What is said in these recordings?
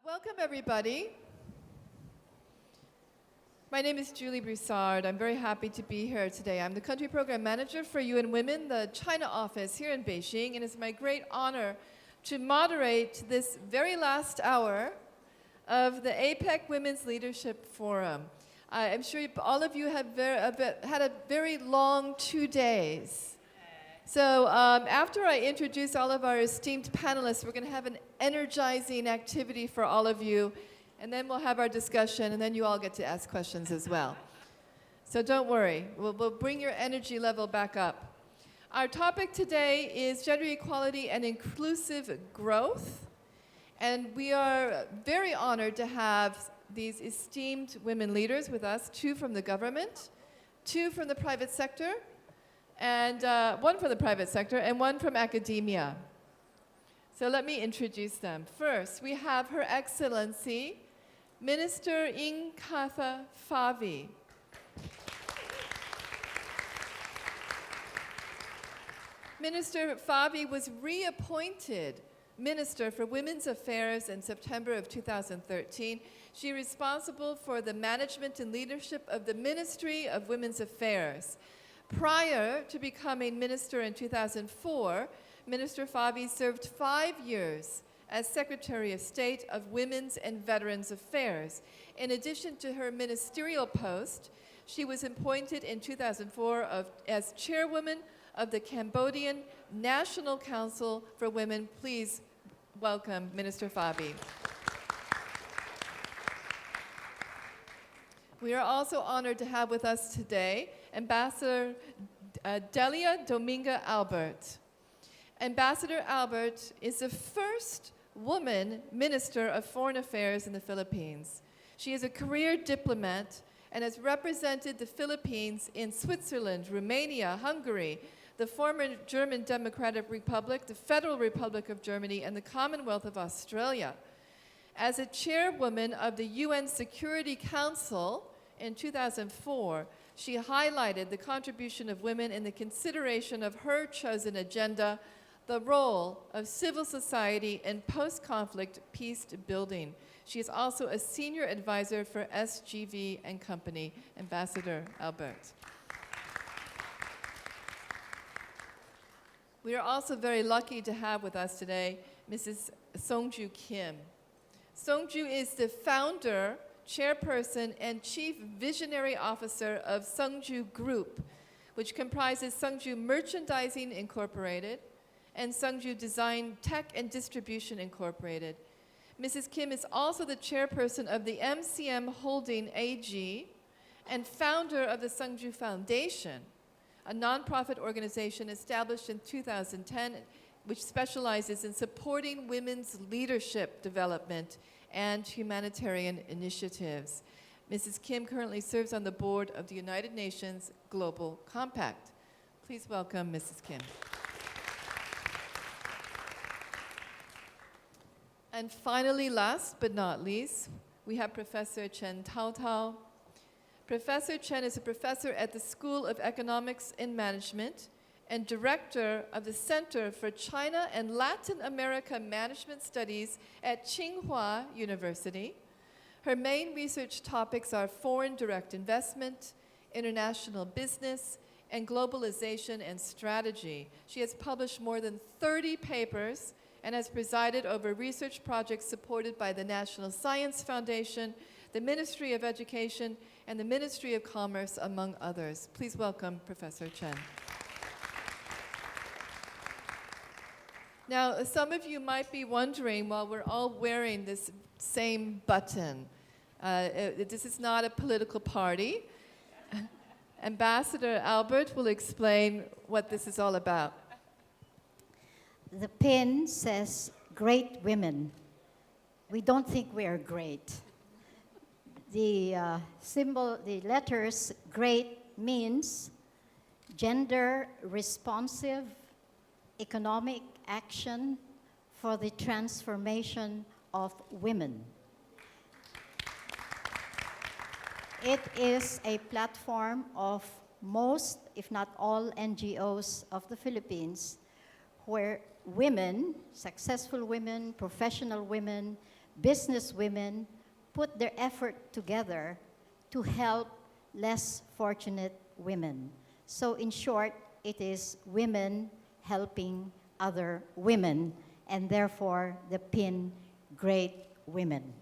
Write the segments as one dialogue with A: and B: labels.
A: Welcome, everybody. My name is Julie Broussard. I'm very happy to be here today. I'm the Country Program Manager for UN Women, the China office here in Beijing, and it's my great honor to moderate this very last hour of the APEC Women's Leadership Forum. I'm sure all of you have had a very long 2 days. So after I introduce all of our esteemed panelists, we're going to have an energizing activity for all of you, and then we'll have our discussion, and then you all get to ask questions as well. So don't worry, we'll bring your energy level back up. Our topic today is gender equality and inclusive growth, and we are very honored to have these esteemed women leaders with us, 2 from the government, 2 from the private sector, and 1 from the private sector, and 1 from academia. So let me introduce them. First, we have Her Excellency, Minister Kantha Phavi. Minister Phavi was reappointed Minister for Women's Affairs in September of 2013. She is responsible for the management and leadership of the Ministry of Women's Affairs. Prior to becoming minister in 2004, Minister Phavi served 5 years as Secretary of State of Women's and Veterans Affairs. In addition to her ministerial post, she was appointed in 2004 as Chairwoman of the Cambodian National Council for Women. Please welcome Minister Phavi. We are also honored to have with us today Ambassador Delia Domingo-Albert. Ambassador Albert is the first woman Minister of Foreign Affairs in the Philippines. She is a career diplomat and has represented the Philippines in Switzerland, Romania, Hungary, the former German Democratic Republic, the Federal Republic of Germany, and the Commonwealth of Australia. As a chairwoman of the UN Security Council in 2004, she highlighted the contribution of women in the consideration of her chosen agenda, the role of civil society in post-conflict peace building. She is also a senior advisor for SGV and Company. Ambassador Albert. We are also very lucky to have with us today Mrs. Sung-Joo Kim. Sungjoo is the founder, chairperson, and chief visionary officer of Sungjoo Group, which comprises Sungjoo Merchandising Incorporated and Sungjoo Design Tech and Distribution Incorporated. Mrs. Kim is also the chairperson of the MCM Holding AG and founder of the Sungjoo Foundation, a nonprofit organization established in 2010 which specializes in supporting women's leadership development and humanitarian initiatives. Mrs. Kim currently serves on the board of the United Nations Global Compact. Please welcome Mrs. Kim. And finally, last but not least, we have Professor Chen Taotao. Professor Chen is a professor at the School of Economics and Management and director of the Center for China and Latin America Management Studies at Tsinghua University. Her main research topics are foreign direct investment, international business, and globalization and strategy. She has published more than 30 papers and has presided over research projects supported by the National Science Foundation, the Ministry of Education, and the Ministry of Commerce, among others. Please welcome Professor Chen. Now, some of you might be wondering, while we're all wearing this same button, this is not a political party. Ambassador Albert will explain what this is all about.
B: The pin says, "Great women." We don't think we are great. The symbol, the letters "great" means gender responsive economic action for the transformation of women. It is a platform of most, if not all, NGOs of the Philippines, where women, successful women, professional women, business women put their effort together to help less fortunate women. So in short, it is women helping other women, and therefore the pin, Great Women.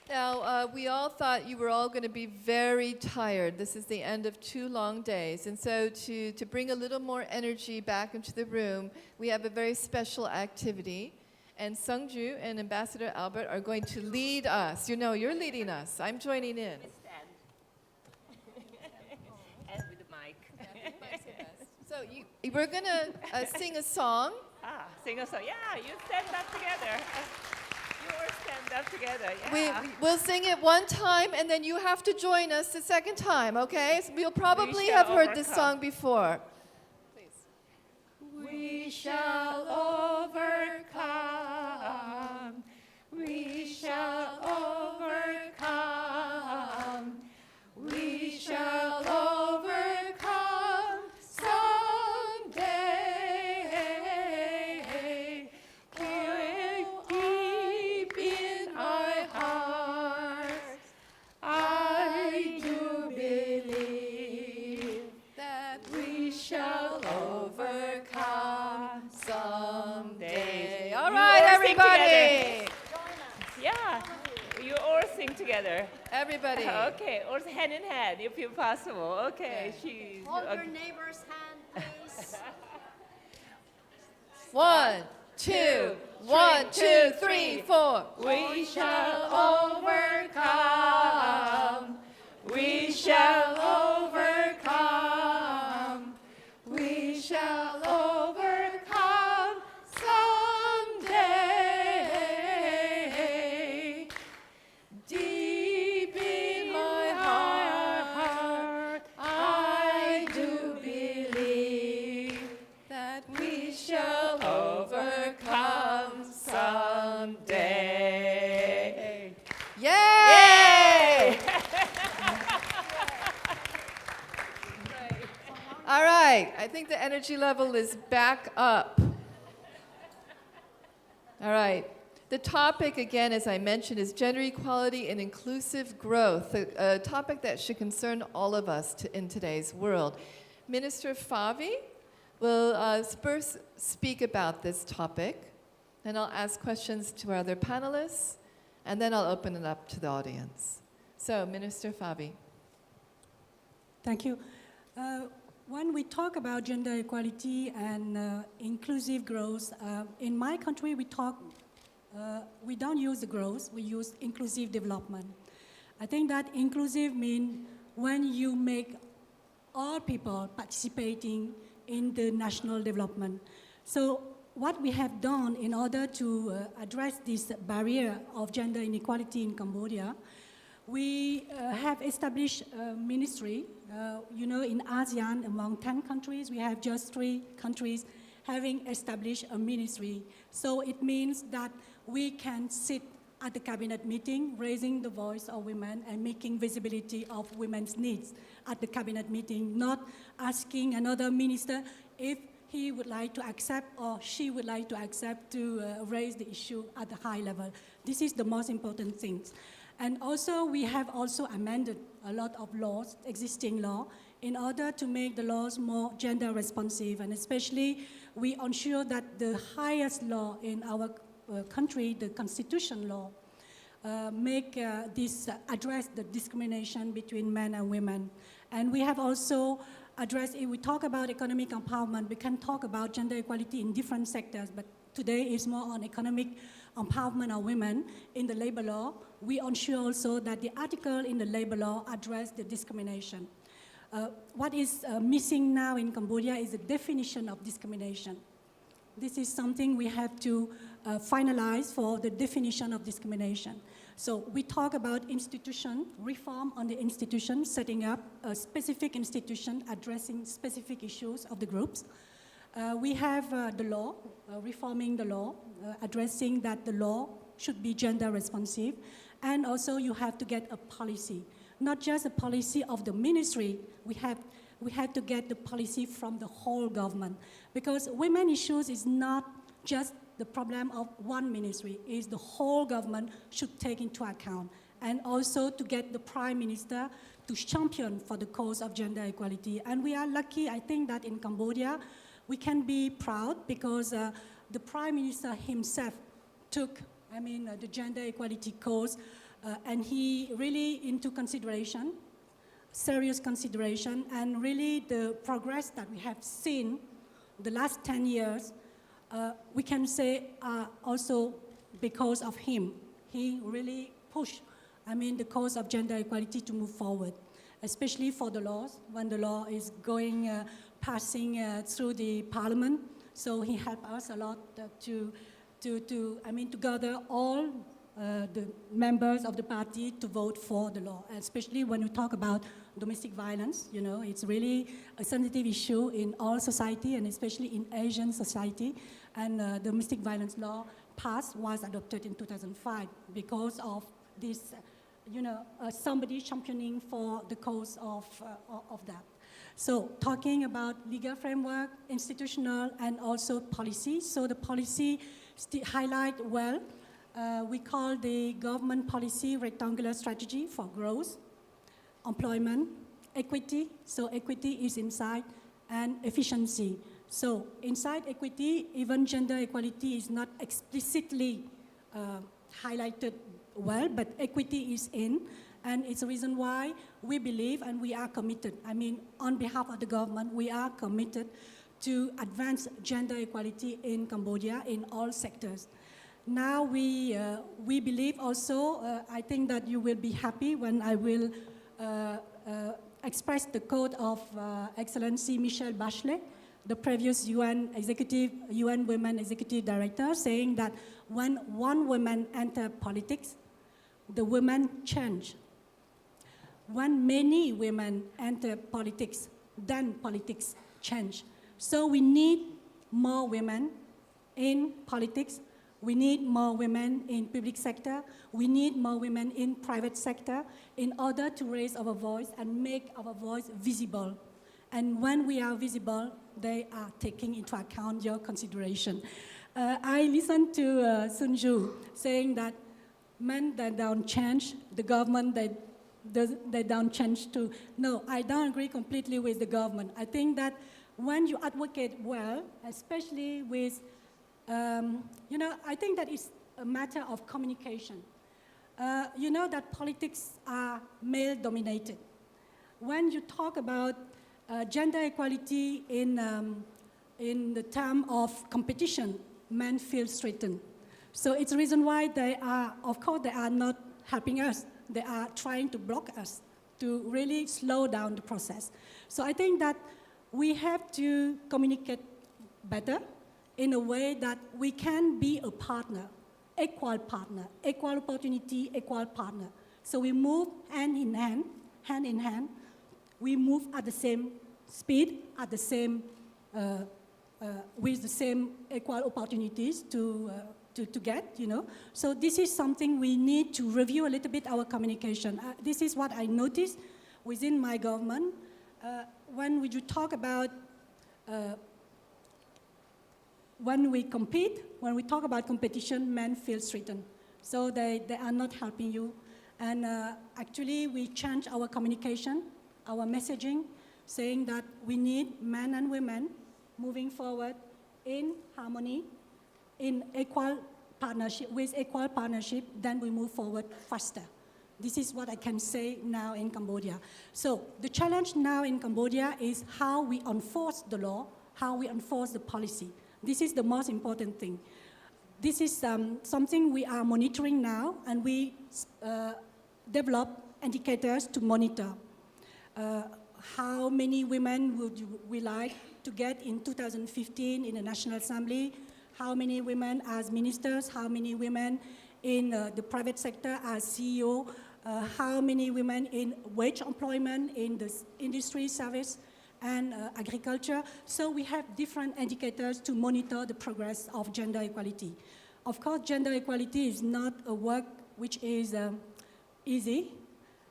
A: Now, we all thought you were all going to be very tired. This is the end of 2 long days. And so to bring a little more energy back into the room, we have a very special activity. And Sung-Joo and Ambassador Albert are going to lead us. You know, you're leading us. I'm joining in.
C: Stand. And with the mic.
A: So we're going to sing a song.
C: Sing a song. Yeah, you stand up together. You all stand up together. Yeah.
A: We'll sing it one time, and then you have to join us the second time, okay? So you'll probably
C: We
A: have
C: shall
A: heard this
C: overcome.
A: song before.
C: We shall overcome. We shall overcome. We shall overcome someday. Deep in my heart, I do believe
A: That
C: we shall overcome someday.
A: All
C: You
A: right,
C: all sing
A: everybody.
C: together. Yeah, you all sing together.
A: Everybody.
C: Okay, or hand in hand if you possible. Okay,
B: Hold your neighbor's hand, please.
A: 1, 2, 1, 2, 3, 4.
C: We shall overcome. We shall overcome. We shall overcome someday. Deep in my heart, I do believe
A: That
C: we shall overcome someday.
A: Yay! All right, I think the energy level is back up. All right. The topic, again, as I mentioned, is gender equality and inclusive growth, a topic that should concern all of us in today's world. Minister Phavi will first speak about this topic, and I'll ask questions to our other panelists, and then I'll open it up to the audience. So, Minister Phavi.
D: Thank you. When we talk about gender equality and inclusive growth, in my country we don't use the growth, we use inclusive development. I think that inclusive means when you make all people participating in the national development. So what we have done in order to address this barrier of gender inequality in Cambodia, we have established a ministry. You know, in ASEAN, among 10 countries, we have just 3 countries having established a ministry. So it means that we can sit at the cabinet meeting, raising the voice of women and making visibility of women's needs at the cabinet meeting, not asking another minister if he would like to accept or she would like to accept to raise the issue at the high level. This is the most important thing. And also, we have also amended a lot of laws, existing law, in order to make the laws more gender responsive, and especially we ensure that the highest law in our country, the constitution law, address the discrimination between men and women. And we have also addressed, if we talk about economic empowerment, we can talk about gender equality in different sectors, but today is more on economic empowerment of women in the labor law. We ensure also that the article in the labor law address the discrimination. What is missing now in Cambodia is the definition of discrimination. This is something we have to finalize for the definition of discrimination. So we talk about institution, reform on the institution, setting up a specific institution addressing specific issues of the groups. We have the law, reforming the law, addressing that the law should be gender responsive. And also you have to get a policy, not just a policy of the ministry. We have to get the policy from the whole government, because women issues is not just the problem of one ministry, is the whole government should take into account, and also to get the Prime Minister to champion for the cause of gender equality. And we are lucky, I think, that in Cambodia, we can be proud because the Prime Minister himself took, the gender equality cause, and he really into consideration, serious consideration, and really the progress that we have seen the last 10 years, we can say also because of him. He really pushed, the cause of gender equality to move forward, especially for the laws, when the law is going, passing through the parliament. So he helped us a lot to gather all the members of the party to vote for the law, especially when we talk about domestic violence. It's really a sensitive issue in all society, and especially in Asian society. And domestic violence law was adopted in 2005 because of this, somebody championing for the cause of that. So talking about legal framework, institutional, and also policy. So the policy highlight well. We call the government policy rectangular strategy for growth, employment, equity. So equity is inside, and efficiency. So inside equity, even gender equality is not explicitly highlighted well, but equity is in. And it's a reason why we believe and we are committed. On behalf of the government, we are committed to advance gender equality in Cambodia in all sectors. Now we believe also, I think that you will be happy when I will express the quote of Excellency Michelle Bachelet, the previous UN Women Executive Director, saying that when one woman enters politics, the women change. When many women enter politics, then politics change. So we need more women in politics. We need more women in public sector. We need more women in private sector in order to raise our voice and make our voice visible. And when we are visible, they are taking into account your consideration. I listened to Sungjoo saying that men, they don't change, the government, they don't change too. No, I don't agree completely with the government. I think that when you advocate well, especially with, I think that it's a matter of communication. That politics are male-dominated. When you talk about gender equality in the term of competition, men feel threatened. So it's the reason why they are not helping us. They are trying to block us to really slow down the process. So I think that we have to communicate better in a way that we can be a partner, equal opportunity, equal partner. So we move hand in hand. We move at the same speed, at the same, with the same equal opportunities to get, So this is something we need to review a little bit our communication. This is what I noticed within my government. When we talk about, when we talk about competition, men feel threatened. So they are not helping you. And actually, we change our communication, our messaging, saying that we need men and women moving forward in harmony, in equal partnership, then we move forward faster. This is what I can say now in Cambodia. So the challenge now in Cambodia is how we enforce the law, how we enforce the policy. This is the most important thing. This is something we are monitoring now, and we develop indicators to monitor. How many women would we like to get in 2015 in the National Assembly? How many women as ministers? How many women in the private sector as CEO? How many women in wage employment in the industry, service, and agriculture? So we have different indicators to monitor the progress of gender equality. Of course, gender equality is not a work which is easy.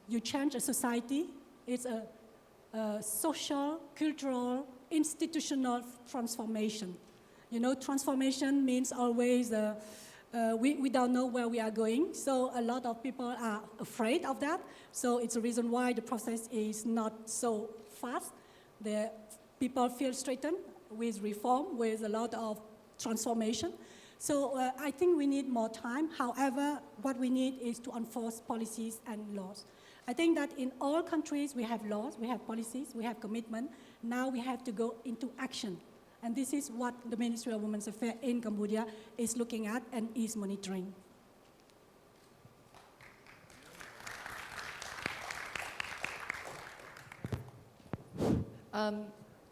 D: You change a society. It's a social, cultural, institutional transformation. You know, transformation means always we don't know where we are going. So a lot of people are afraid of that. So it's a reason why the process is not so fast. The people feel threatened with reform, with a lot of transformation. So I think we need more time. However, what we need is to enforce policies and laws. I think that in all countries we have laws, we have policies, we have commitment. Now we have to go into action. And this is what the Ministry of Women's Affairs in Cambodia is looking at and is monitoring.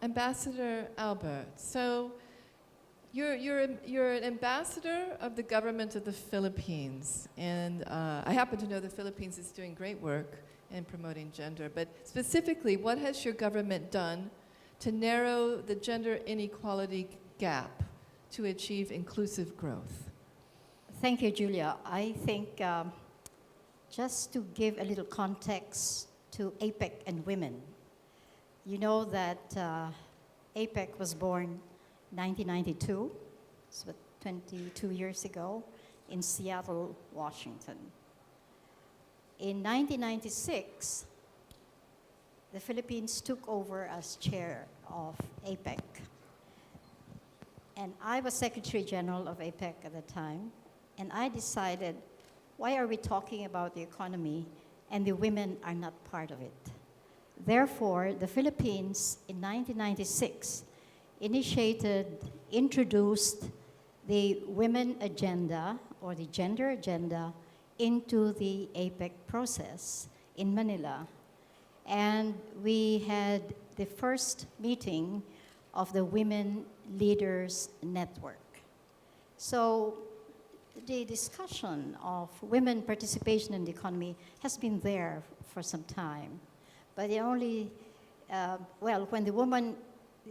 A: Ambassador Albert, so you're an ambassador of the government of the Philippines, and I happen to know the Philippines is doing great work in promoting gender, but specifically, what has your government done to narrow the gender inequality gap to achieve inclusive growth?
B: Thank you, Julia. I think just to give a little context to APEC and women, you know that APEC was born 1992, so 22 years ago, in Seattle, Washington. In 1996, the Philippines took over as chair of APEC. And I was Secretary General of APEC at the time, and I decided, why are we talking about the economy and the women are not part of it? Therefore, the Philippines in 1996 introduced the women agenda or the gender agenda into the APEC process in Manila. And we had the first meeting of the Women Leaders Network. So the discussion of women participation in the economy has been there for some time. But the only,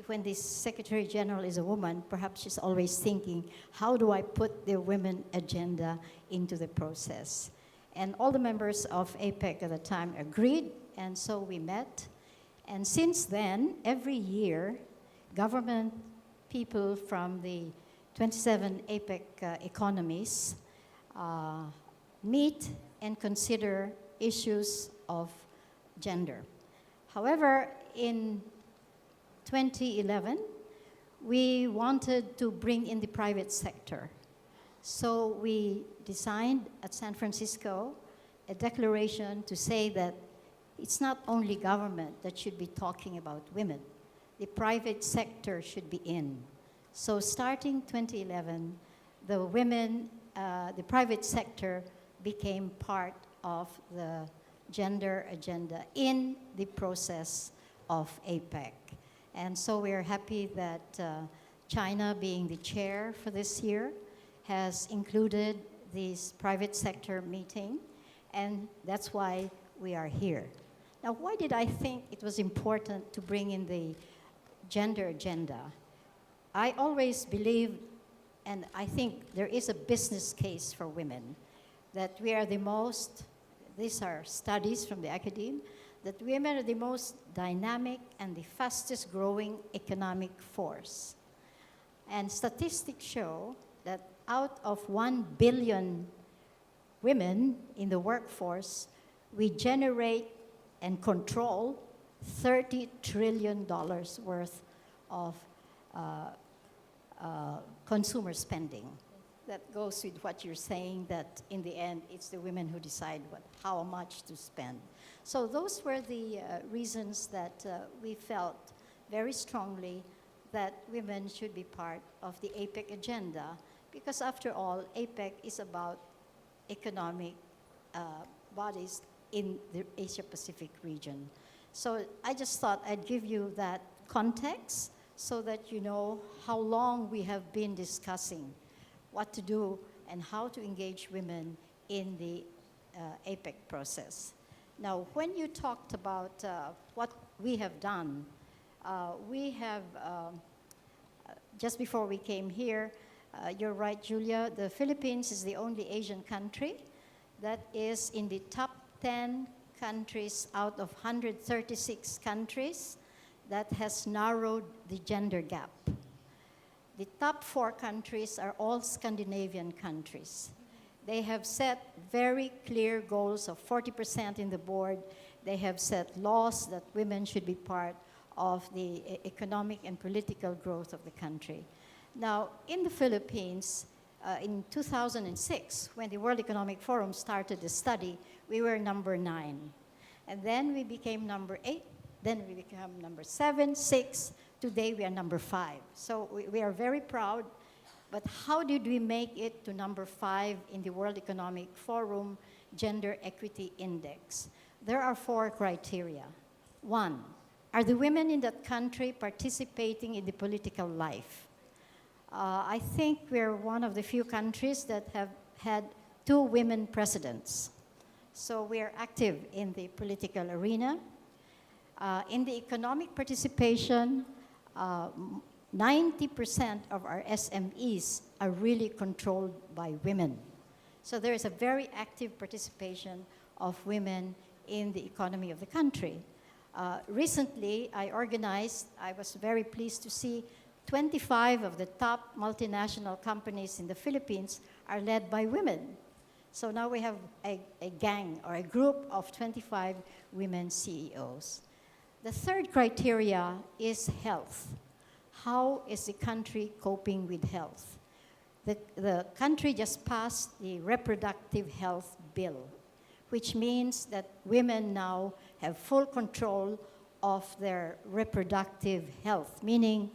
B: when the Secretary General is a woman, perhaps she's always thinking, how do I put the women agenda into the process? And all the members of APEC at the time agreed, and so we met. And since then, every year, government people from the 27 APEC economies meet and consider issues of gender. However, in 2011, we wanted to bring in the private sector. So we designed at San Francisco a declaration to say that it's not only government that should be talking about women. The private sector should be in. So starting 2011, the private sector became part of the gender agenda in the process of APEC. And so we are happy that China, being the chair for this year, has included this private sector meeting, and that's why we are here. Now, why did I think it was important to bring in the gender agenda? I always believe, and I think there is a business case for women, that we are the most, these are studies from the academe, that women are the most dynamic and the fastest growing economic force. And statistics show that out of 1 billion women in the workforce, we generate and control $30 trillion worth of consumer spending. That goes with what you're saying, that in the end, it's the women who decide how much to spend. So those were the reasons that we felt very strongly that women should be part of the APEC agenda, because after all, APEC is about economic bodies in the Asia-Pacific region. So I just thought I'd give you that context so that you know how long we have been discussing what to do and how to engage women in the APEC process. Now, when you talked about what we have done, we have, just before we came here, you're right, Julia, the Philippines is the only Asian country that is in the top 10 countries out of 136 countries that has narrowed the gender gap. the top 4 countries are all Scandinavian countries. They have set very clear goals of 40% in the board. They have set laws that women should be part of the economic and political growth of the country. Now, in the Philippines, in 2006, when the World Economic Forum started the study, we were number 9. And then we became number 8, then we became number 7, 6. Today we are number 5. So we are very proud. But how did we make it to number 5 in the World Economic Forum Gender Equity Index? There are 4 criteria. 1, are the women in that country participating in the political life? I think we're one of the few countries that have had 2 women presidents. So we are active in the political arena. In the economic participation, 90% of our SMEs are really controlled by women. So there is a very active participation of women in the economy of the country. Recently, I was very pleased to see 25 of the top multinational companies in the Philippines are led by women. So now we have a gang or a group of 25 women CEOs. The 3rd criteria is health. How is the country coping with health? The country just passed the reproductive health bill, which means that women now have full control of their reproductive health, meaning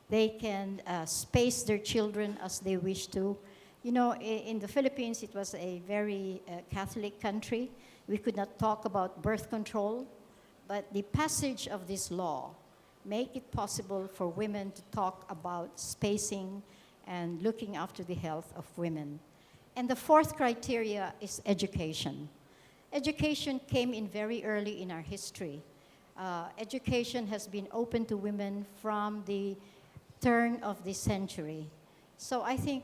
B: they can space their children as they wish to. You know, in the Philippines, it was a very Catholic country. We could not talk about birth control, but the passage of this law make it possible for women to talk about spacing and looking after the health of women. And the 4th criteria is education. Education came in very early in our history. Education has been open to women from the turn of the century. So I think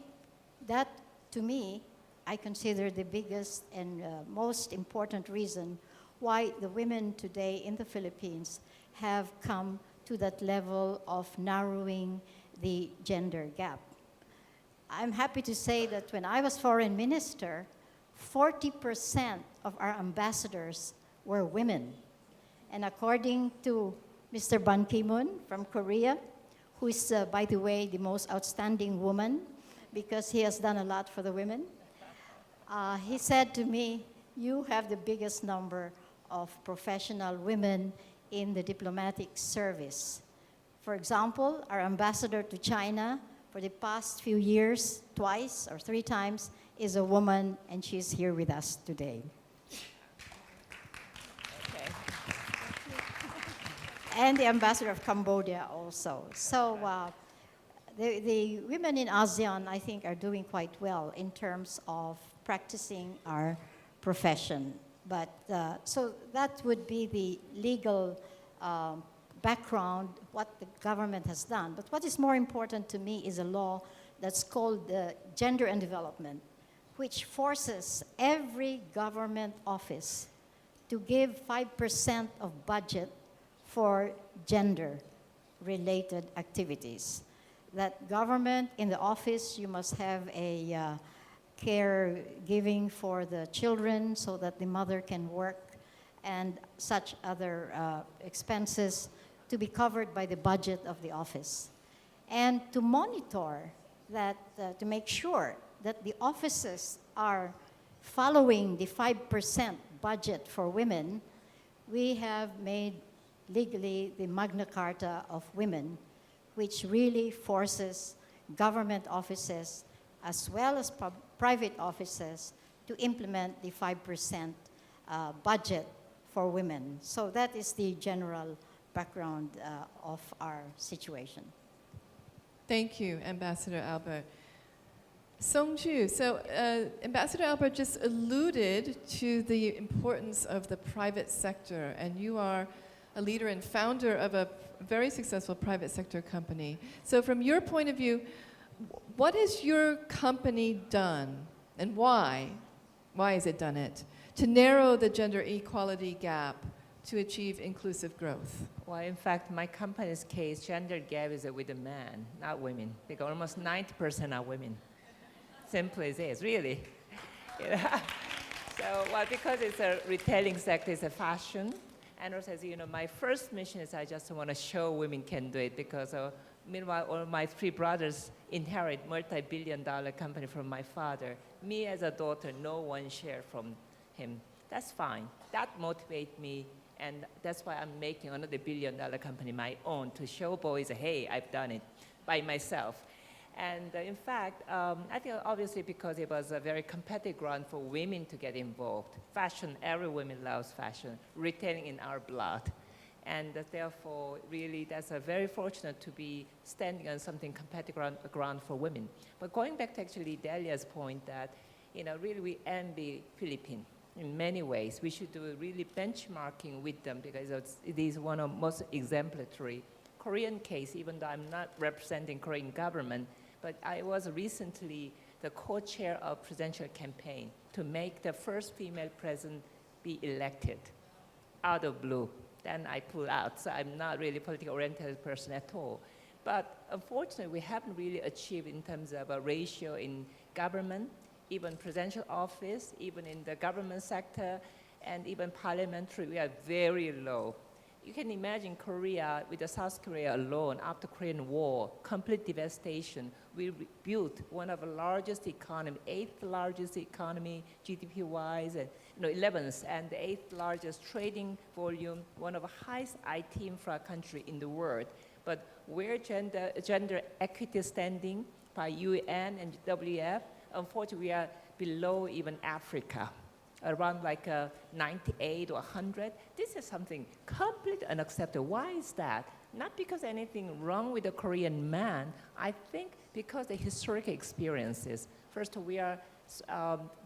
B: that, to me, I consider the biggest and most important reason why the women today in the Philippines have come to that level of narrowing the gender gap. I'm happy to say that when I was foreign minister, 40% of our ambassadors were women. And according to Mr. Ban Ki-moon from Korea, who is, by the way, the most outstanding woman because he has done a lot for the women, he said to me, you have the biggest number of professional women in the diplomatic service. For example, our ambassador to China for the past few years, twice or 3 times, is a woman, and she's here with us today.
C: Okay.
B: And the ambassador of Cambodia also. So the women in ASEAN, I think, are doing quite well in terms of practicing our profession. But so that would be the legal background, what the government has done. But what is more important to me is a law that's called the Gender and Development, which forces every government office to give 5% of budget for gender-related activities. That government, in the office, you must have a caregiving for the children so that the mother can work and such other expenses to be covered by the budget of the office. And to monitor that, to make sure that the offices are following the 5% budget for women, we have made legally the Magna Carta of Women, which really forces government offices as well as private offices to implement the 5% budget for women. So that is the general background of our situation.
A: Thank you, Ambassador Albert. Sungjoo, so Ambassador Albert just alluded to the importance of the private sector, and you are a leader and founder of a very successful private sector company. So from your point of view, what has your company done, and why has it done it, to narrow the gender equality gap to achieve inclusive growth?
C: Well, in fact, my company's case, gender gap is with the men, not women, because almost 90% are women. Simple as is, really. So, well, because it's a retailing sector, it's a fashion. And also, as you know, my first mission is I just want to show women can do it because meanwhile, all my three brothers inherit multi-billion-dollar company from my father. Me as a daughter, no one share from him. That's fine. That motivates me, and that's why I'm making another billion-dollar company my own to show boys, hey, I've done it by myself. And in fact, I think obviously because it was a very competitive ground for women to get involved. Fashion, every woman loves fashion, retailing in our blood. And therefore, really, that's a very fortunate to be standing on something competitive ground for women. But going back to actually Delia's point that, really we envy Philippines in many ways. We should do really benchmarking with them because it is one of most exemplary. Korean case, even though I'm not representing Korean government, but I was recently the co-chair of presidential campaign to make the first female president be elected out of blue. Then I pulled out, so I'm not really a politically oriented person at all. But unfortunately, we haven't really achieved in terms of a ratio in government, even presidential office, even in the government sector, and even parliamentary, we are very low. You can imagine Korea, with the South Korea alone, after Korean War, complete devastation. We built one of the largest economy, 8th largest economy, GDP-wise, and 11th, and the 8th largest trading volume, one of the highest IT infra country in the world. But where gender equity standing by UN and WF, unfortunately, we are below even Africa. Around like 98 or 100. This is something completely unacceptable. Why is that? Not because anything wrong with the Korean man. I think because the historic experiences. First, we are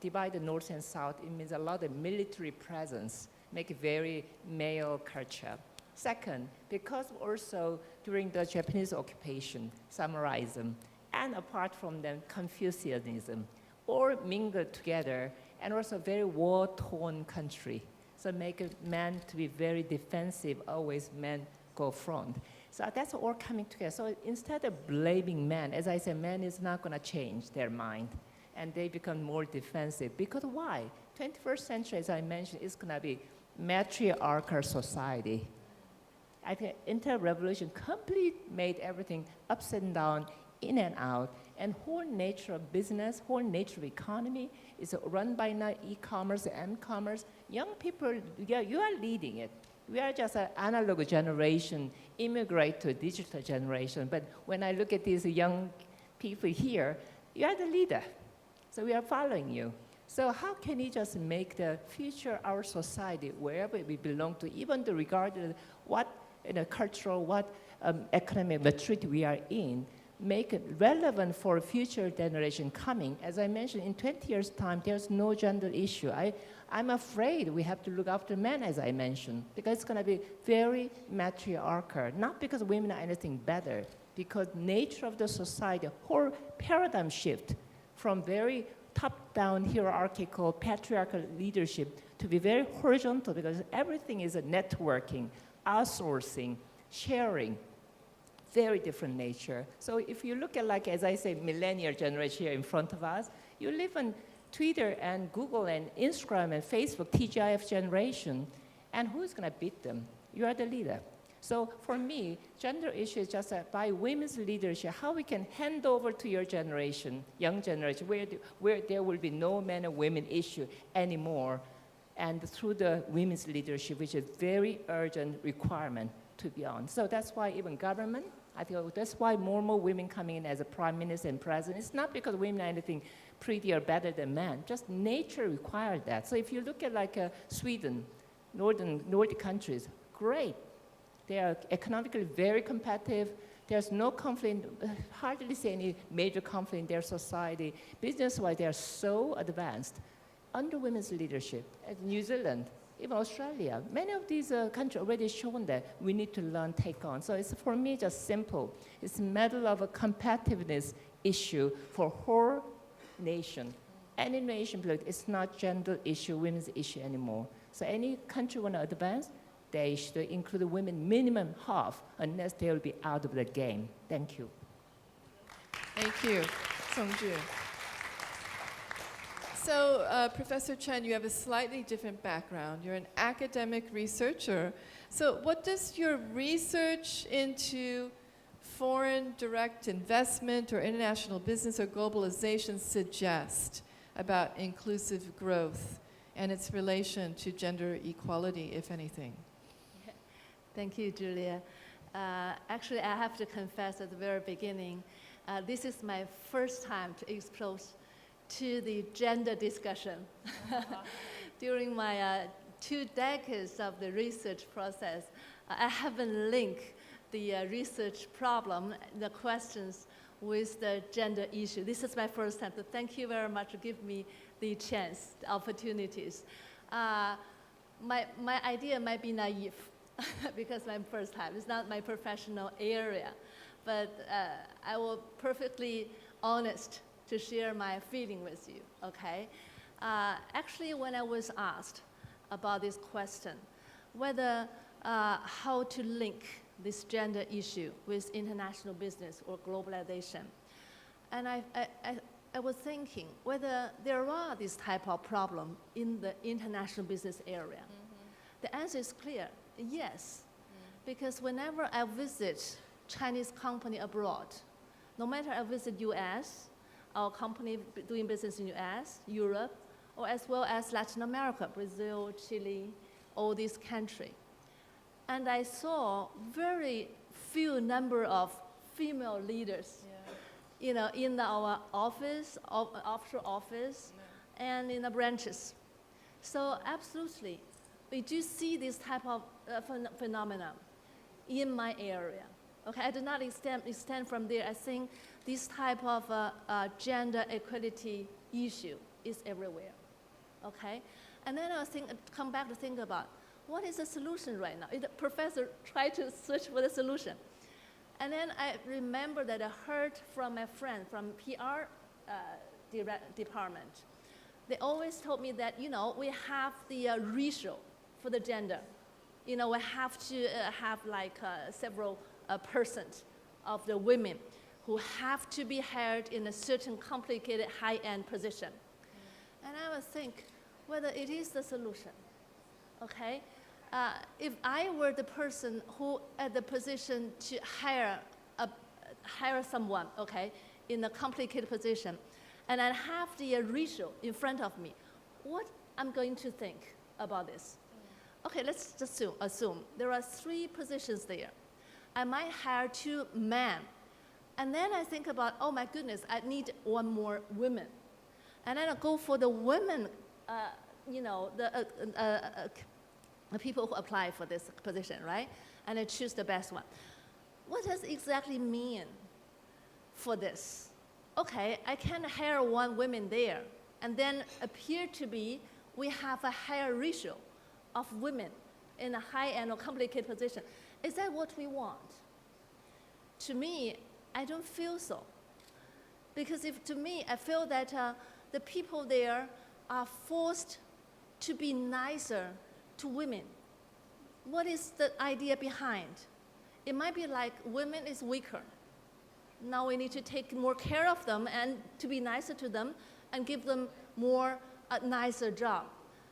C: divided north and south. It means a lot of military presence, make a very male culture. Second, because also during the Japanese occupation, summarism, and apart from them, Confucianism, all mingled together, and also very war-torn country. So make a man to be very defensive, always men go front. So that's all coming together. So instead of blaming men, as I said, men is not gonna change their mind, and they become more defensive. Because why? 21st century, as I mentioned, is gonna be matriarchal society. I think inter-revolution completely made everything upside down, in and out, and whole nature of business, whole nature of economy is run by now e-commerce and m-commerce. Young people, you are leading it. We are just an analog generation, immigrate to a digital generation. But when I look at these young people here, you are the leader. So we are following you. So how can we just make the future our society, wherever we belong to, even regardless what cultural, what economic maturity we are in, make it relevant for future generation coming. As I mentioned, in 20 years' time, there's no gender issue. I'm afraid we have to look after men, as I mentioned, because it's going to be very matriarchal, not because women are anything better, because nature of the society, whole paradigm shift from very top-down hierarchical patriarchal leadership to be very horizontal, because everything is a networking, outsourcing, sharing, very different nature. So if you look at, like, as I say, millennial generation here in front of us, you live on Twitter and Google and Instagram and Facebook, TGIF generation, and who's gonna beat them? You are the leader. So for me, gender issue is just by women's leadership, how we can hand over to your generation, young generation, where there will be no men and women issue anymore, and through the women's leadership, which is very urgent requirement to be on. So that's why even government, I think that's why more and more women coming in as a prime minister and president. It's not because women are anything pretty or better than men, just nature required that. So if you look at like Sweden, Nordic countries, great. They are economically very competitive. There's no conflict, hardly see any major conflict in their society. Business-wise, they are so advanced under women's leadership. As New Zealand, even Australia, many of these countries already shown that we need to learn, take on. So it's, for me, just simple. It's a matter of a competitiveness issue for whole nation. Any nation, it's not gender issue, women's issue anymore. So any country want to advance, they should include women minimum half, unless they will be out of the game. Thank you.
A: Thank you, Sungjoo. So, Professor Chen, you have a slightly different background. You're an academic researcher. So what does your research into foreign direct investment or international business or globalization suggest about inclusive growth and its relation to gender equality, if anything?
E: Thank you, Julia. Actually, I have to confess at the very beginning, this is my first time to expose to the gender discussion. During my 2 decades of the research process, I haven't linked the research problem, the questions, with the gender issue. This is my first time, so thank you very much for giving me the chance, the opportunities. My idea might be naive because my first time. It's not my professional area, but I will perfectly honest to share my feeling with you, okay? Actually, when I was asked about this question, whether how to link this gender issue with international business or globalization, and I was thinking whether there are this type of problem in the international business area. The answer is clear, yes. Because whenever I visit Chinese company abroad, no matter I visit US, our company doing business in US, Europe, or as well as Latin America, Brazil, Chile, all these countries. And I saw very few number of female leaders, you know, in our office, offshore office, and in the branches. So absolutely, we do see this type of phenomenon in my area. Okay, I do not extend from there. I think this type of gender equality issue is everywhere. Okay, and then I come back to think about what is the solution right now. The professor tried to search for the solution, and then I remember that I heard from my friend from PR department. They always told me that, you know, we have the ratio for the gender. You know, we have to have like several percent of the women who have to be hired in a certain complicated high-end position. And I would think whether it is the solution, okay? If I were the person who at the position to hire someone, okay, in a complicated position, and I have the ratio in front of me, what I'm going to think about this? Okay, let's just assume there are 3 positions there. I might hire 2 men, and then I think about, oh my goodness, I need 1 more woman. And then I go for the women, you know, the people who apply for this position, right? And I choose the best one. What does it exactly mean for this? Okay, I can hire 1 woman there, and then appear to be we have a higher ratio of women in a high-end or complicated position. Is that what we want? To me, I don't feel so. Because to me, I feel that the people there are forced to be nicer to women. What is the idea behind? It might be like women is weaker. Now we need to take more care of them and to be nicer to them and give them more nicer job.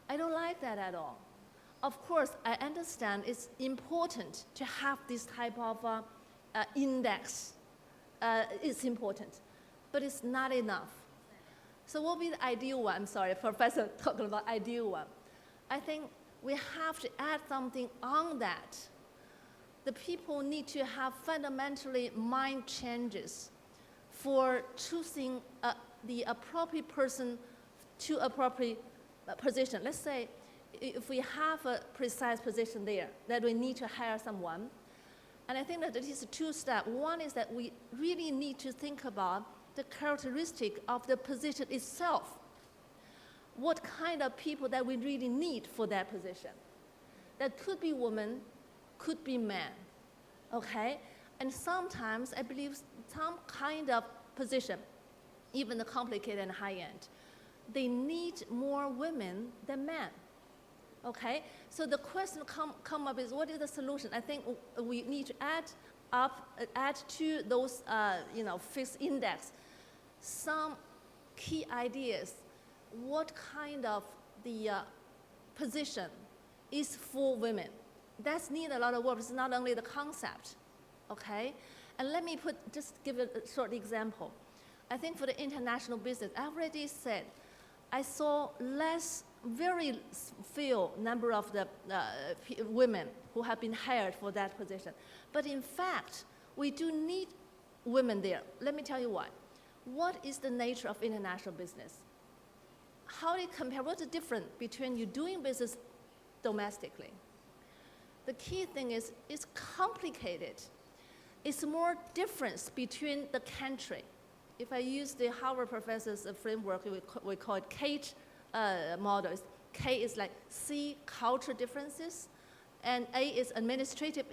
E: I don't like that at all. Of course, I understand it's important to have this type of index. It's important, but it's not enough. So what will be the ideal one? I'm sorry, Professor talking about ideal one. I think we have to add something on that. The people need to have fundamentally mind changes for choosing the appropriate person to appropriate position. Let's say if we have a precise position there that we need to hire someone, and I think that it is 2 steps. One is that we really need to think about the characteristic of the position itself. What kind of people that we really need for that position? That could be women, could be men, okay? And sometimes I believe some kind of position, even the complicated and high-end, they need more women than men, Okay, so the question come up is, what is the solution? I think we need to add to those, fixed index some key ideas. What kind of the position is for women? That's need a lot of work. It's not only the concept, okay? And let me just give a short example. I think for the international business, I already said, I saw very few number of the women who have been hired for that position. But in fact, we do need women there. Let me tell you why. What is the nature of international business? How do you compare? What's the difference between you doing business domestically? The key thing is it's complicated. It's more difference between the country. If I use the Harvard professor's framework, we call it CAGE model. K is like C, culture differences, and A is administrative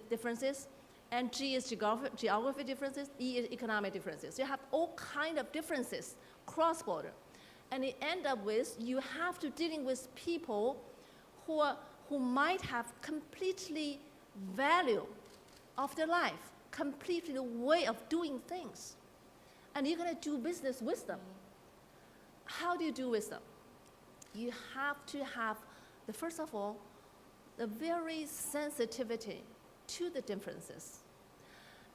E: differences, and G is geography differences, E is economic differences. You have all kind of differences cross-border. And it end up with, you have to dealing with people who might have completely value of their life, completely the way of doing things. And you're gonna do business with them. How do you do with them? You have to have, first of all, the very sensitivity to the differences.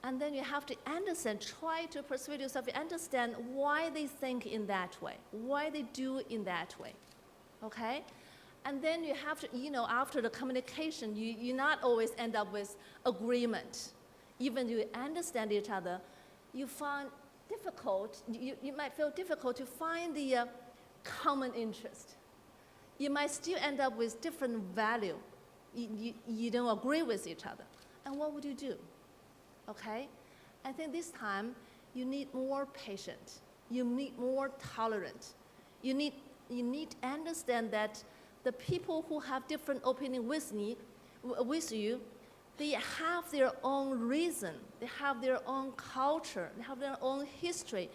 E: And then you have to understand, try to persuade yourself to understand why they think in that way, why they do in that way, okay? And then you have to, after the communication, you not always end up with agreement. Even you understand each other, you find difficult, you might feel difficult to find the common interest. You might still end up with different value. You don't agree with each other. And what would you do? Okay? I think this time you need more patient. You need more tolerant. You need to understand that the people who have different opinion with you, they have their own reason, they have their own culture, they have their own history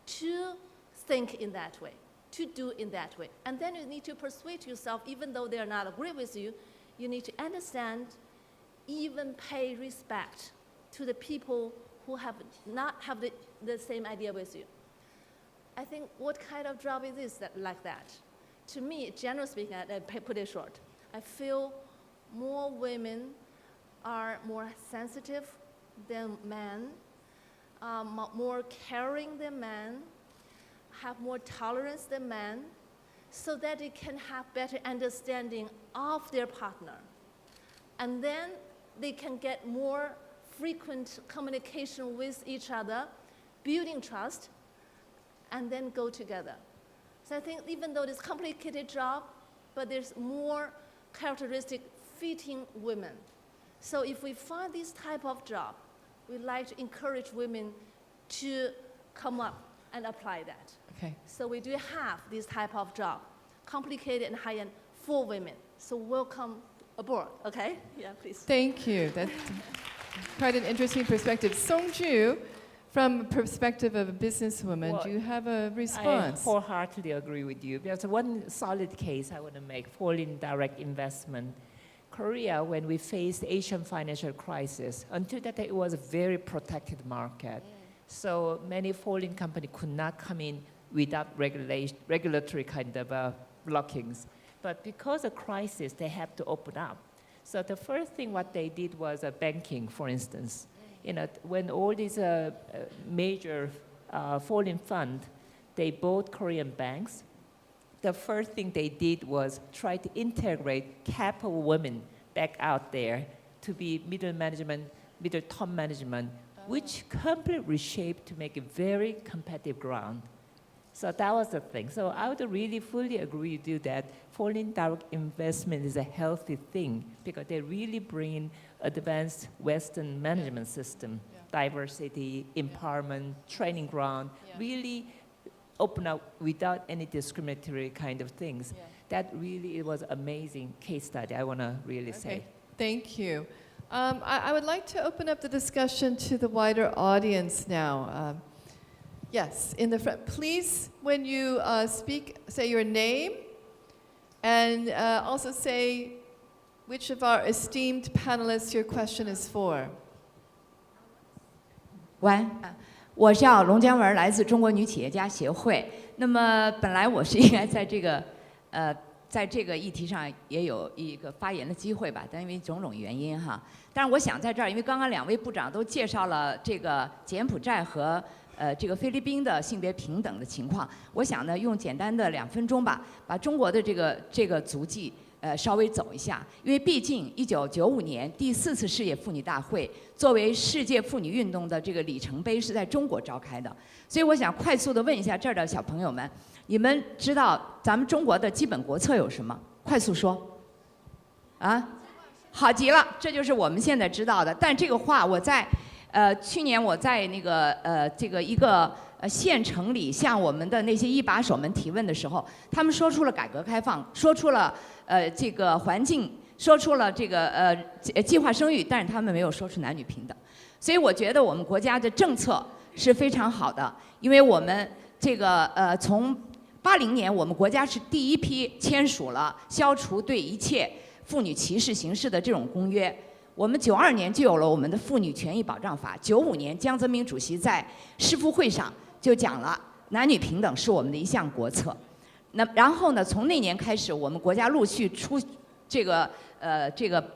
E: to think in that way, to do in that way. And then you need to persuade yourself, even though they are not agree with you, you need to understand, even pay respect to the people who have not have the same idea with you. I think what kind of job is this like that? To me, generally speaking, I put it short, I feel more women are more sensitive than men, more caring than men, have more tolerance than men, so that they can have better understanding of their partner. And then they can get more frequent communication with each other, building trust, and then go together. So I think even though it's a complicated job, but there's more characteristic fitting women. So if we find this type of job, we'd like to encourage women to come up and apply that.
A: Okay.
E: So we do have this type of job, complicated and high-end for women. So welcome aboard, okay? Yeah, please.
A: Thank you. That's quite an interesting perspective. Sungjoo, from a perspective of a businesswoman,
C: Well,
A: do you have a response?
C: I wholeheartedly agree with you. There's one solid case I want to make, foreign direct investment. Korea, when we faced the Asian financial crisis, until that it was a very protected market. So many foreign companies could not come in without regulatory kind of blockings. But because of crisis, they have to open up. So the first thing what they did was banking, for instance. When all these major foreign funds, they bought Korean banks, the first thing they did was try to integrate capital women back out there to be middle top management, which completely reshaped to make a very competitive ground. So that was the thing. So I would really fully agree with you that foreign direct investment is a healthy thing because they really bring advanced Western management system, diversity, empowerment, training ground, really open up without any discriminatory kind of things. That really, it was amazing case study, I want to really say.
A: Thank you. I would like to open up the discussion to the wider audience now. Yes, in the front. Please, when you speak, say your name And also say which of our esteemed panelists your question is for.
F: 喂，我叫龙江文，来自中国女企业家协会。那么本来我是应该在这个议题上也有一个发言的机会吧，但因为种种原因哈，但是我想在这儿，因为刚刚2位部长都介绍了这个柬埔寨和这个菲律宾的性别平等的情况，我想呢用简单的2分钟吧，把中国的这个足迹稍微走一下，因为毕竟1995年第4次世界妇女大会作为世界妇女运动的这个里程碑是在中国召开的，所以我想快速的问一下这儿的小朋友们，你们知道咱们中国的基本国策有什么？快速说。啊，好极了，这就是我们现在知道的。但这个话我在去年我在那个这个一个县城里向我们的那些一把手们提问的时候，他们说出了改革开放，说出了这个环境，说出了这个计划生育，但是他们没有说出男女平等。所以我觉得我们国家的政策是非常好的，因为我们这个从80年我们国家是第一批签署了消除对一切妇女歧视形式的这种公约。我们92年就有了我们的妇女权益保障法，95年江泽民主席在世妇会上就讲了男女平等是我们的一项国策。那然后呢，从那年开始，我们国家陆续出这个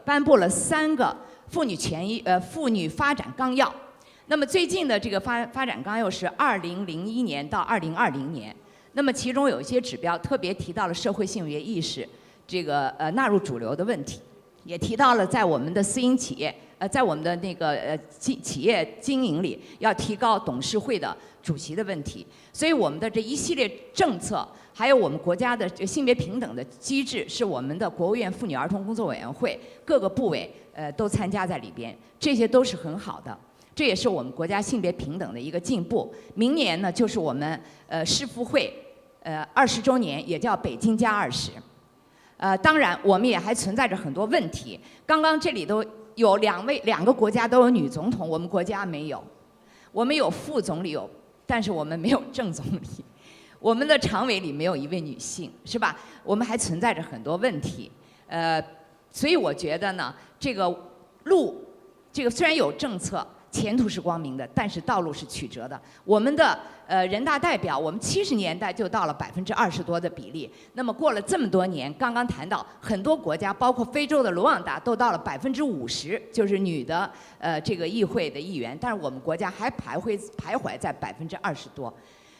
F: 颁布了3个妇女发展纲要。那么最近的这个发展纲要是2001年到2020年。那么其中有一些指标特别提到了社会性别意识这个纳入主流的问题，也提到了在我们的私营企业在我们的那个企业经营里要提高董事会的主席的问题。所以我们的这一系列政策，还有我们国家的性别平等的机制，是我们的国务院妇女儿童工作委员会各个部委都参加在里边，这些都是很好的。这也是我们国家性别平等的一个进步。明年呢，就是我们世妇会20周年，也叫北京加20。当然，我们也还存在着很多问题。刚刚这里都有2个国家都有女总统，我们国家没有。我们有副总理但是我们没有正总理。我们的常委里没有1位女性，是吧？我们还存在着很多问题。所以我觉得呢，这个虽然有政策，前途是光明的，但是道路是曲折的。我们的人大代表，我们70年代就到了20%多的比例。那么过了这么多年，刚刚谈到很多国家，包括非洲的卢旺达，都到了50%，就是女的这个议会的议员。但是我们国家还徘徊在20%多。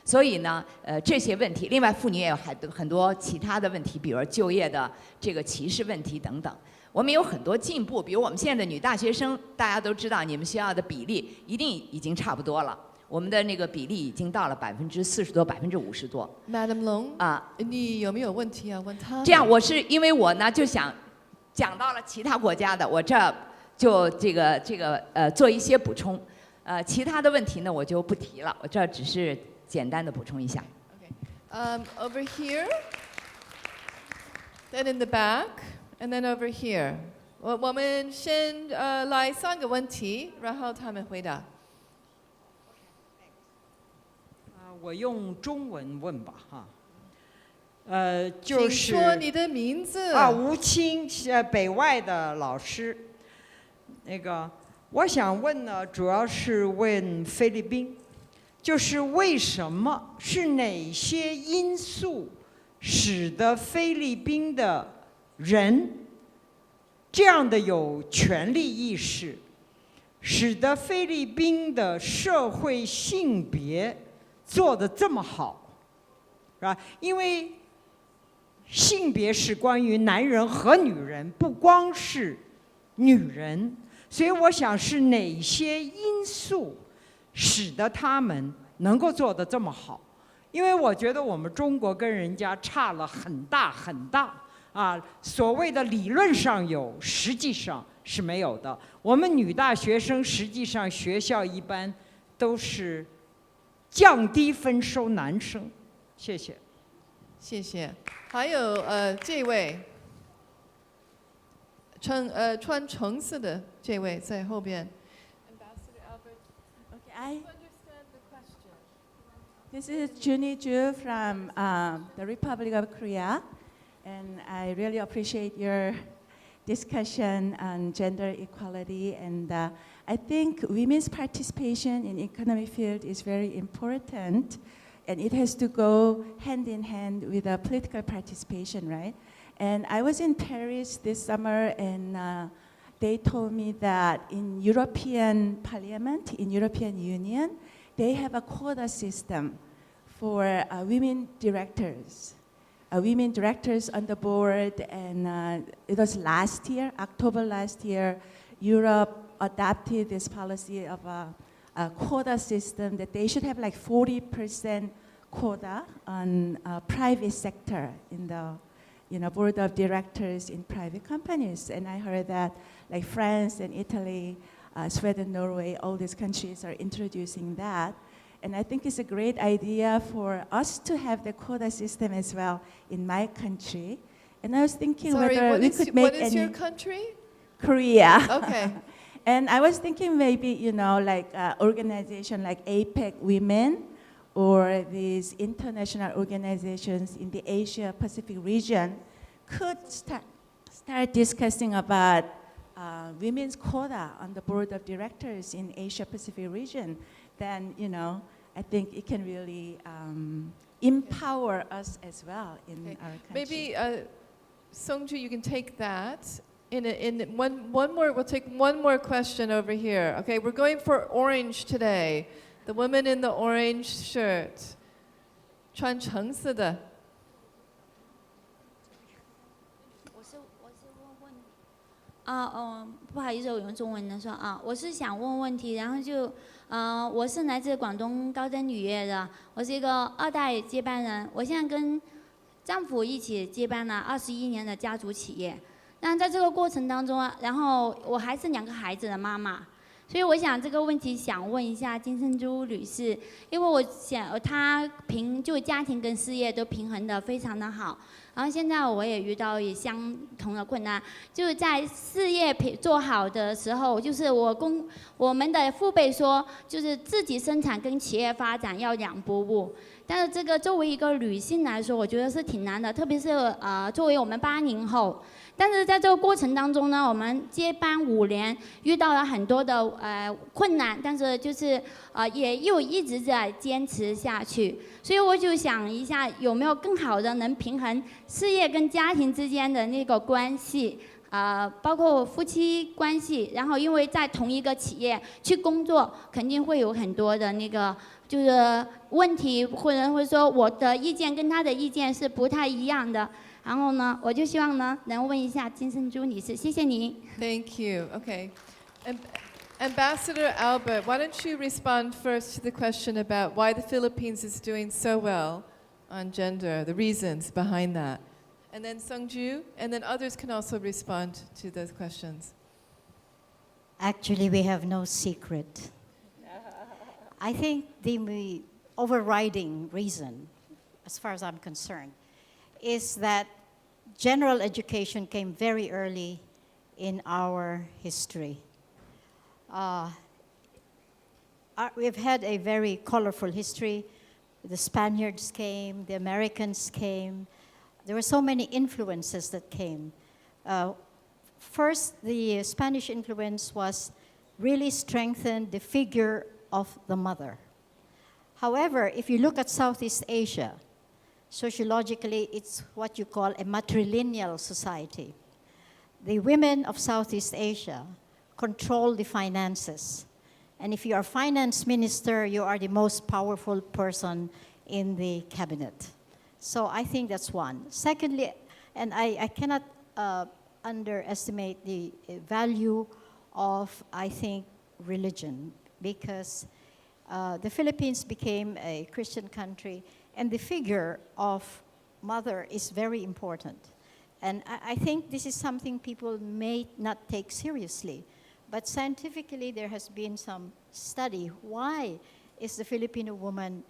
F: 所以呢，这些问题，另外妇女也有很多其他的问题，比如就业的这个歧视问题等等。我们有很多进步，比如我们现在的女大学生，大家都知道，你们学校的比例一定已经差不多了。我们的那个比例已经到了40%多、50%多。
A: Madam Long 你有没有问题要问他？
F: 这样，我是因为我呢就想讲到了其他国家的，我这就做一些补充。其他的问题呢我就不提了，我这只是简单的补充一下。
A: Over here, then in the back. And then over here， 我们先来3个问题，然后他们回答。
G: 我用中文问吧，哈。就是。
A: 请说你的名字。
G: 吴清，北外的老师。那个，我想问呢，主要是问菲律宾，就是为什么是哪些因素使得菲律宾的人这样的有权利意识，使得菲律宾的社会性别做得这么好，是吧？因为性别是关于男人和女人，不光是女人，所以我想是哪些因素使得他们能够做得这么好？因为我觉得我们中国跟人家差了很大很大。所谓的理论上有，实际上是没有的。我们女大学生实际上学校一般都是降低分收男生。谢谢。
A: 谢谢。还有这位穿橙色的这位在后边。Ambassador Albert.
H: Okay, I understand the question. This is Junhee Ju from the Republic of Korea.
I: And I really appreciate your discussion on gender equality. And I think women's participation in economic field is very important. And it has to go hand in hand with political participation, right? And I was in Paris this summer, and they told me that in European Parliament, in European Union, they have a quota system for women directors. Women directors on the board, and it was last year, October last year, Europe adopted this policy of a quota system that they should have like 40% quota on private sector in the board of directors in private companies. And I heard that like France and Italy, Sweden, Norway, all these countries are introducing that. And I think it's a great idea for us to have the quota system as well in my country. And I was thinking whether we could make
A: what is your country?
I: Korea.
A: Okay.
I: And I was thinking maybe, like organization like APEC Women or these international organizations in the Asia Pacific region could start discussing about women's quota on the board of directors in Asia Pacific region. Then, I think it can really empower us as well in our country.
A: Maybe, Sungjoo, you can take that. We'll take one more question over here. Okay, we're going for orange today. The woman in the orange shirt. 穿橙色的。
J: 不好意思，我用中文的说啊，我是想问问题，然后就，我是来自广东高登铝业的，我是一个2代接班人，我现在跟丈夫一起接班了21年的家族企业。那在这个过程当中，然后我还是2个孩子的妈妈，所以我想这个问题想问一下金圣珠女士，因为我想她就家庭跟事业都平衡得非常的好。然后现在我也遇到相同的困难，就是在事业做好的时候，就是我们的父辈说，就是自己生产跟企业发展要2步步。但是这个作为一个女性来说，我觉得是挺难的，特别是作为我们80后。但是在这个过程当中呢，我们接班5年，遇到了很多的困难，但是就是也又一直在坚持下去。所以我就想一下，有没有更好的能平衡事业跟家庭之间的那个关系？包括夫妻关系，然后因为在同一个企业去工作，肯定会有很多的那个就是问题，或者说我的意见跟他的意见是不太一样的。然后呢，我就希望呢能问一下金圣珠女士，谢谢你。
A: Thank you. Okay. Ambassador Albert, why don't you respond first to the question about why the Philippines is doing so well on gender, the reasons behind that. And then Sungjoo, and then others can also respond to those questions.
B: Actually, we have no secret. I think the overriding reason, as far as I'm concerned, is that general education came very early in our history. We've had a very colorful history. The Spaniards came, the Americans came. There were so many influences that came. First, the Spanish influence was really strengthened the figure of the mother. However, if you look at Southeast Asia, sociologically, it's what you call a matrilineal society. The women of Southeast Asia control the finances. And if you are finance minister, you are the most powerful person in the cabinet. So I think that's one. Secondly, and I cannot underestimate the value of, I think, religion, because the Philippines became a Christian country, and the figure of mother is very important. And I think this is something people may not take seriously. But scientifically, there has been some study. Why is the Filipino woman,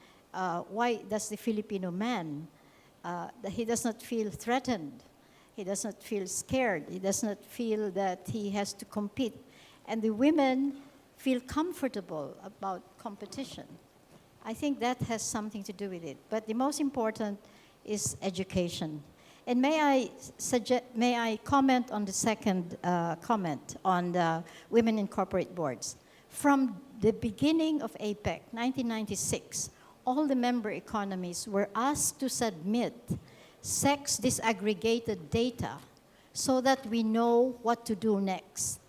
B: why does the Filipino man, he does not feel threatened? He does not feel scared. He does not feel that he has to compete. And the women feel comfortable about competition. I think that has something to do with it. But the most important is education. And may I comment on the second comment on the women in corporate boards? From the beginning of APEC, 1996, all the member economies were asked to submit sex disaggregated data so that we know what to do next.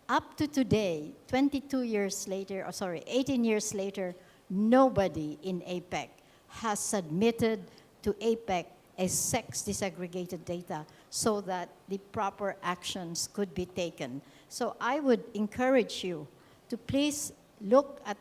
B: Up to today, 18 years later, nobody in APEC has submitted to APEC a sex disaggregated data so that the proper actions could be taken. So I would encourage you to please look at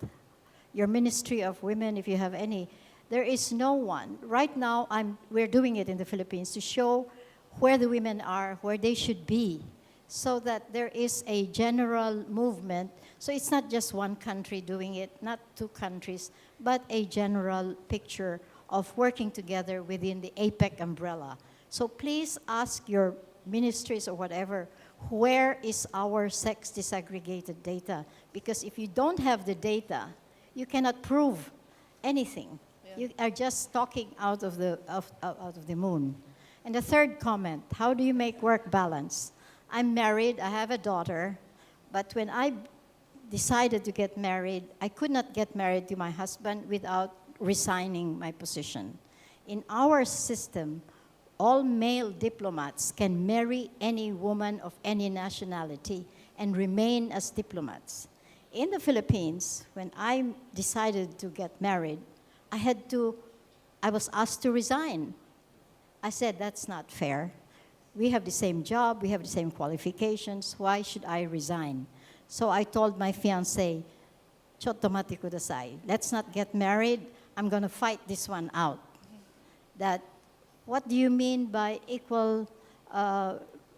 B: your Ministry of Women if you have any. There is no one. Right now, we're doing it in the Philippines to show where the women are, where they should be, so that there is a general movement. So it's not just one country doing it, not two countries, but a general picture of working together within the APEC umbrella. So please ask your ministries or whatever, where is our sex disaggregated data? Because if you don't have the data, you cannot prove anything. Yeah. You are just talking out of the moon. And the third comment, how do you make work balance? I'm married, I have a daughter, but when I decided to get married, I could not get married to my husband without resigning my position. In our system, all male diplomats can marry any woman of any nationality and remain as diplomats. In the Philippines, when I decided to get married, I was asked to resign. I said, that's not fair. We have the same job, we have the same qualifications, why should I resign? So I told my fiancé, "Chotomati kudasai, let's not get married, I'm gonna fight this one out." That, what do you mean by equal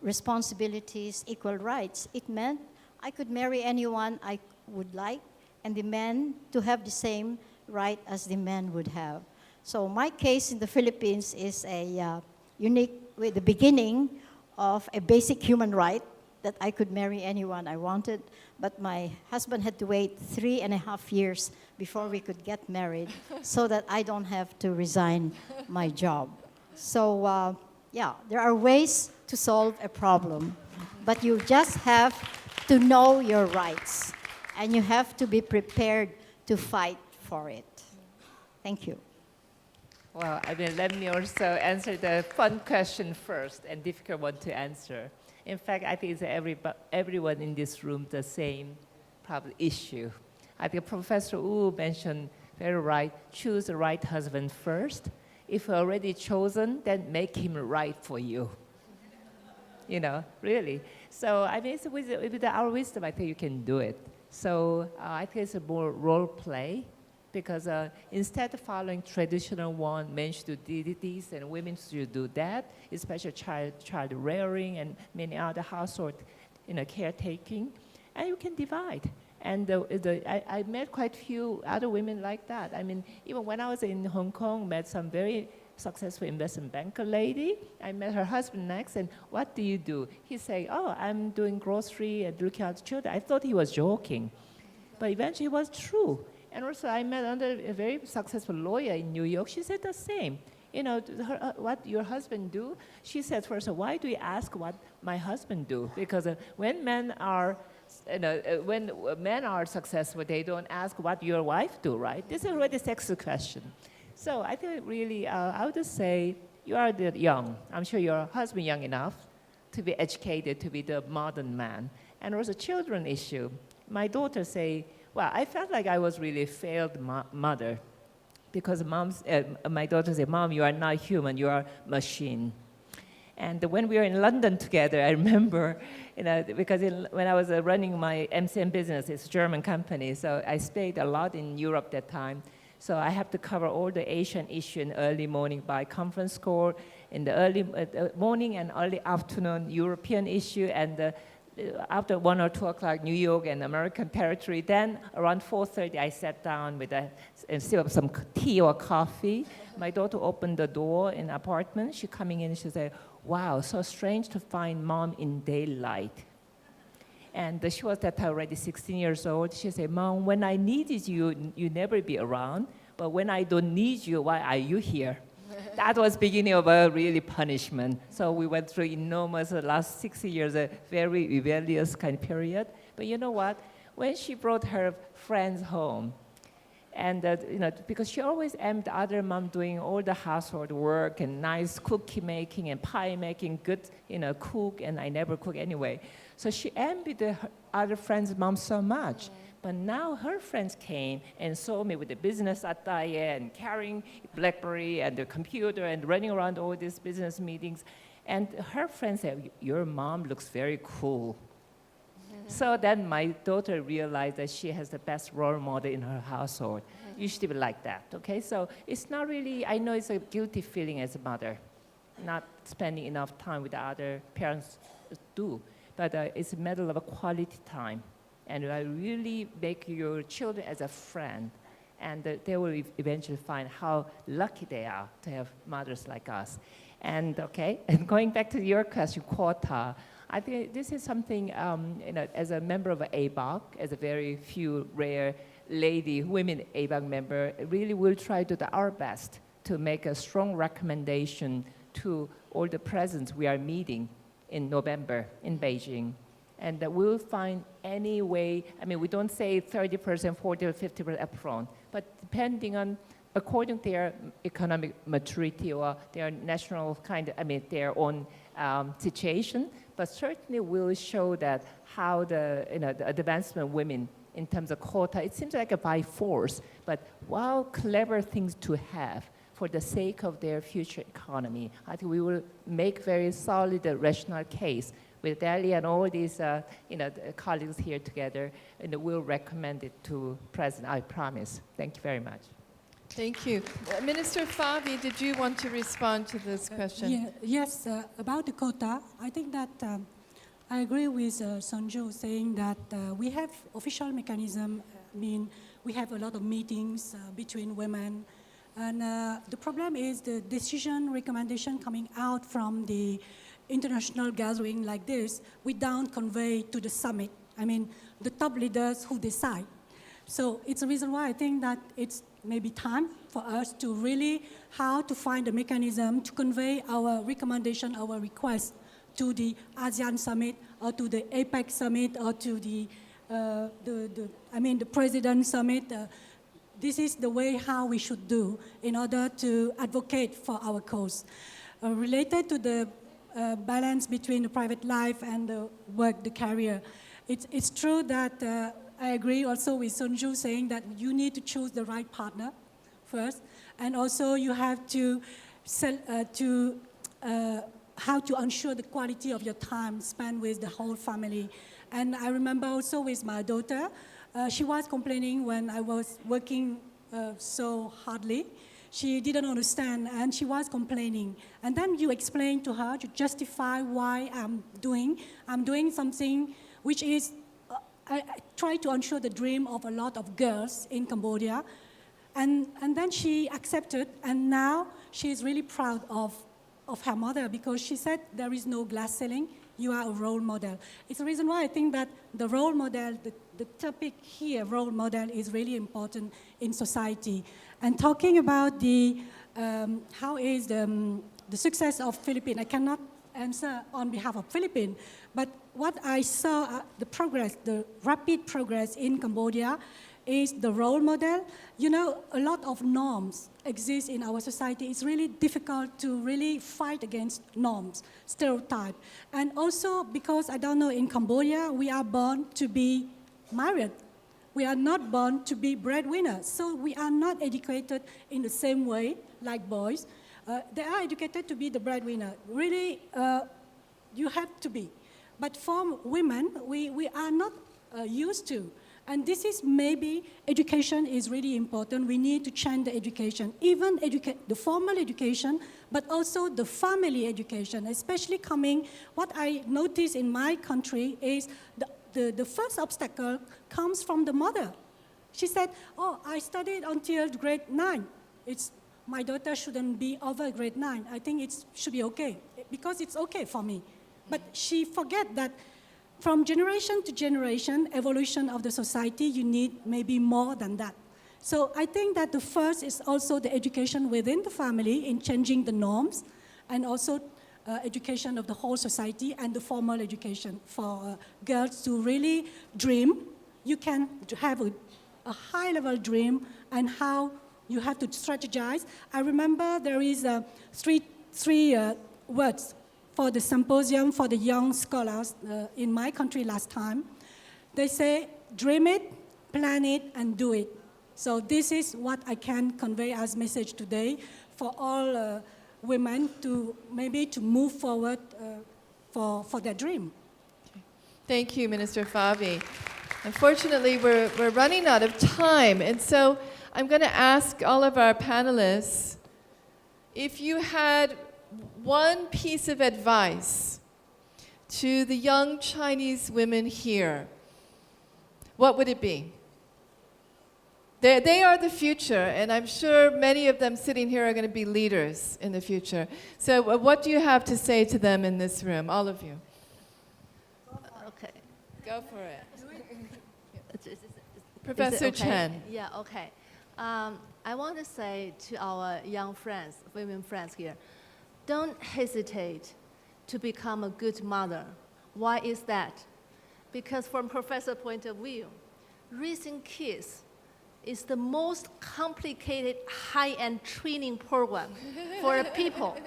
B: responsibilities, equal rights? It meant I could marry anyone I would like, and the men to have the same right as the men would have. So my case in the Philippines is a unique, with the beginning of a basic human right that I could marry anyone I wanted, but my husband had to wait 3.5 years before we could get married so that I don't have to resign my job. So yeah, there are ways to solve a problem, but you just have to know your rights, and you have to be prepared to fight for it. Thank you.
C: Well, I mean, let me also answer the fun question first and difficult one to answer. In fact, I think it's everyone in this room the same problem issue. I think Professor Wu mentioned very right, choose the right husband first. If already chosen, then make him right for you. You know, really. So I mean, with our wisdom, I think you can do it. So I think it's a more role play, because instead of following traditional one, men should do this and women should do that, especially child rearing and many other household, caretaking, and you can divide. And I met quite a few other women like that. I mean, even when I was in Hong Kong, met some very successful investment banker lady. I met her husband next, and what do you do? He said, "Oh, I'm doing grocery and looking after children." I thought he was joking, but eventually it was true. And also, I met a very successful lawyer in New York. She said the same. You know, what your husband do? She said, first, why do you ask what my husband do? Because when men are, when men are successful, they don't ask what your wife do, right? This is already a sexy question. So I think really, I would just say, you are young. I'm sure your husband young enough to be educated, to be the modern man. And also children issue. My daughter say, well, I felt like I was really a failed mother, because my daughter said, "Mom, you are not human, you are a machine." And when we were in London together, I remember, because when I was running my MCM business, it's a German company, so I stayed a lot in Europe that time. So I have to cover all the Asian issue in early morning by conference call, in the early morning and early afternoon European issue, and after 1 or 2 o'clock, New York and American territory. Then around 4:30, I sat down with and sip some tea or coffee. My daughter opened the door in the apartment. She coming in, she said, "Wow, so strange to find mom in daylight." And she was that time already 16 years old. She said, "Mom, when I needed you, you never be around. But when I don't need you, why are you here?" that was beginning of a really punishment. So we went through enormous, the last 60 years, a very rebellious kind of period. But you know what? When she brought her friends home, and because she always aimed the other mom doing all the household work and nice cookie making and pie making, good, cook, and I never cook anyway. So she envied the other friends' mom so much. But now her friends came and saw me with the business attire and carrying BlackBerry and the computer and running around all these business meetings. And her friends said, your mom looks very cool. So then my daughter realized that she has the best role model in her household. You should be like that, okay? So it's not really, I know it's a guilty feeling as a mother, not spending enough time with the other parents do, but it's a matter of a quality time. And I really make your children as a friend, and they will eventually find how lucky they are to have mothers like us. And okay, and going back to your question, quota, I think this is something, as a member of APEC, as a very few rare women APEC member, really will try to do our best to make a strong recommendation to all the presidents we are meeting in November in Beijing. And we'll find any way, we don't say 30%, 40, or 50% upfront, but depending on, according to their economic maturity or their national their own situation, but certainly will show that how the advancement of women in terms of quota, it seems like a by force, but wow, clever things to have for the sake of their future economy. I think we will make very solid rational case with Delia and all these colleagues here together, and we'll recommend it to President, I promise. Thank you very much.
A: Thank you. Minister Phavi, did you want to respond to this question?
D: Yes, about the quota, I think that I agree with Sungjoo saying that we have official mechanism. We have a lot of meetings between women, and the problem is the decision recommendation coming out from the international gathering like this, we don't convey to the summit. The top leaders who decide. So it's a reason why I think that it's maybe time for us to really how to find a mechanism to convey our recommendation, our request to the ASEAN summit or to the APEC summit or to the President summit. This is the way how we should do in order to advocate for our cause. Related to the balance between the private life and the work, the career, it's true that I agree also with Sungjoo saying that you need to choose the right partner first, and also you have to how to ensure the quality of your time spent with the whole family. And I remember also with my daughter, she was complaining when I was working so hardly. She didn't understand and she was complaining. And then you explain to her to justify why I'm doing something which is, I try to ensure the dream of a lot of girls in Cambodia. And then she accepted, and now she's really proud of her mother because she said there is no glass ceiling, you are a role model. It's the reason why I think that the role model, the topic here, role model, is really important in society. And talking about the, how is the success of Philippines, I cannot answer on behalf of Philippines, but what I saw, the progress, the rapid progress in Cambodia is the role model. You know, a lot of norms exist in our society. It's really difficult to really fight against norms, stereotype. And also because, I don't know, in Cambodia, we are born to be married. We are not born to be breadwinners. So we are not educated in the same way like boys. They are educated to be the breadwinner. Really, you have to be. But for women, we are not used to. And this is maybe education is really important. We need to change the education, even the formal education, but also the family education, especially coming, what I notice in my country is the first obstacle comes from the mother. She said, oh, I studied until grade 9. My daughter shouldn't be over grade 9. I think it should be okay, because it's okay for me. But she forget that from generation to generation, evolution of the society, you need maybe more than that. So I think that the first is also the education within the family in changing the norms, and also education of the whole society and the formal education for girls to really dream. You can have a high-level dream and how you have to strategize. I remember there is three words for the symposium for the young scholars in my country last time. They say, dream it, plan it, and do it. So this is what I can convey as message today for all women to maybe to move forward for their dream.
A: Thank you, Minister Phavi. Unfortunately, we're running out of time, and so I'm going to ask all of our panelists, if you had one piece of advice to the young Chinese women here, what would it be? They are the future, and I'm sure many of them sitting here are going to be leaders in the future. So what do you have to say to them in this room, all of you?
E: Okay.
A: Go for it.
E: Is
A: Professor
E: it okay?
A: Chen.
E: Yeah, okay. I want to say to our young friends, women friends here, don't hesitate to become a good mother. Why is that? Because from professor's point of view, raising kids is the most complicated high-end training program for people.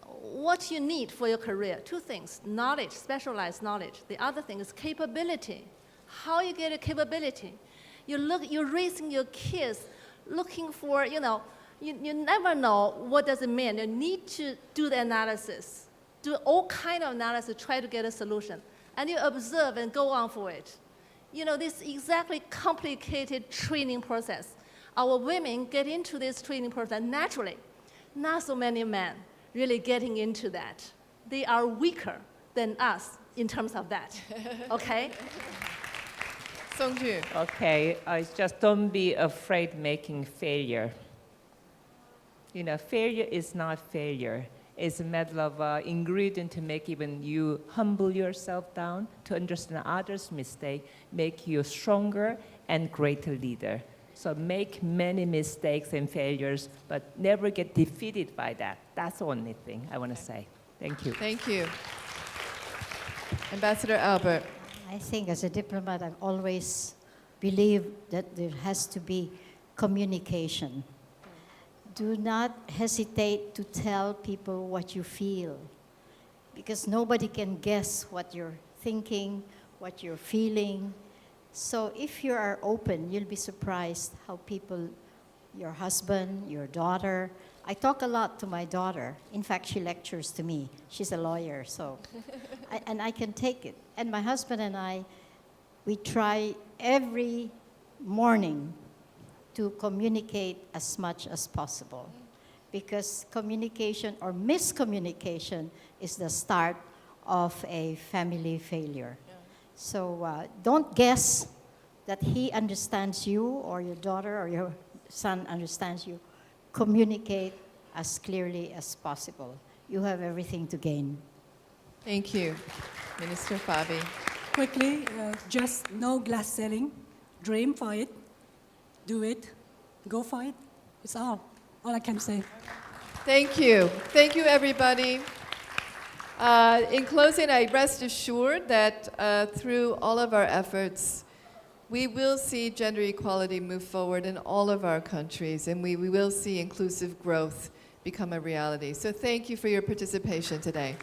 E: What you need for your career, two things: knowledge, specialized knowledge. The other thing is capability. How you get a capability? You're raising your kids looking for, you never know what does it mean. You need to do the analysis, do all kind of analysis, try to get a solution. And you observe and go on for it. This exactly complicated training process. Our women get into this training process naturally. Not so many men really getting into that. They are weaker than us in terms of that, okay?
A: Sungjoo.
C: Okay, just don't be afraid making failure. Failure is not failure. It's a matter of ingredient to make even you humble yourself down, to understand others' mistake, make you stronger and greater leader. So make many mistakes and failures, but never get defeated by that. That's the only thing I want to say. Thank you.
A: Thank you. Ambassador Albert.
B: I think as a diplomat, I've always believed that there has to be communication. Do not hesitate to tell people what you feel, because nobody can guess what you're thinking, what you're feeling. So if you are open, you'll be surprised how people, your husband, your daughter. I talk a lot to my daughter. In fact, she lectures to me. She's a lawyer, so, and I can take it. And my husband and I, we try every morning to communicate as much as possible, because communication or miscommunication is the start of a family failure. Yeah. So don't guess that he understands you or your daughter or your son understands you. Communicate as clearly as possible. You have everything to gain.
A: Thank you, Minister Phavi.
D: Quickly, just no glass ceiling. Dream for it. Do it. Go for it. It's all I can say.
A: Thank you. Thank you, everybody. In closing, I rest assured that through all of our efforts, we will see gender equality move forward in all of our countries, and we will see inclusive growth become a reality. So thank you for your participation today.